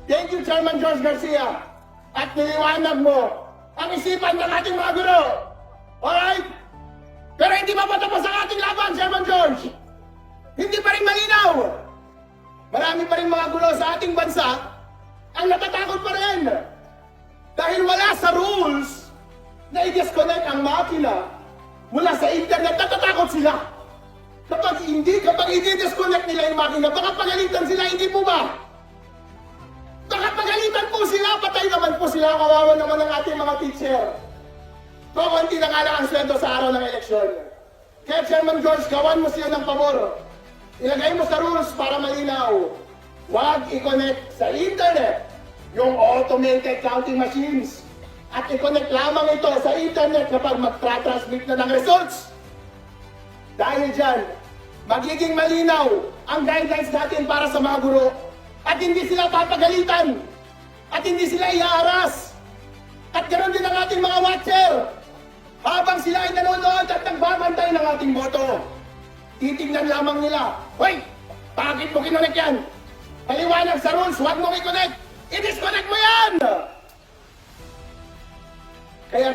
Thank you, Chairman George Garcia. At niliwanag mo ang isipan ng ating mga guro. Alright? Pero hindi pa patapos ang ating laban, Chairman George. Hindi pa rin malinaw. Marami pa rin mga guro sa ating bansa ang natatakot pa rin. Dahil wala sa rules na i-disconnect ang makina mula sa internet, natatakot sila. Kapag i-disconnect nila yung makina, baka pagalitan sila, hindi po ba? Baka pagalitan po sila, patay naman po sila, kawawa naman ng ating mga teacher. Kukunti na nga lang ang sweldo sa araw ng eleksyon. Kaya Chairman George, gawan mo siya ng pabor. Ilagay mo sa rules para malinaw. Huwag i-connect sa internet yung automated counting machines. At i-connect lamang ito sa internet kapag mag-transmit na ng results. Dahil dyan, magiging malinaw ang guidelines natin para sa mga guro. At hindi sila papagalitan. At hindi sila iaaras. At ganoon din ang ating mga watcher. Habang sila ay nanonood at nagbabantay ng ating boto, titignan lamang nila, hoy, bakit mo kinonect yan? Paliwanag sa rules, huwag mong i-connect. I-disconnect mo yan! Kaya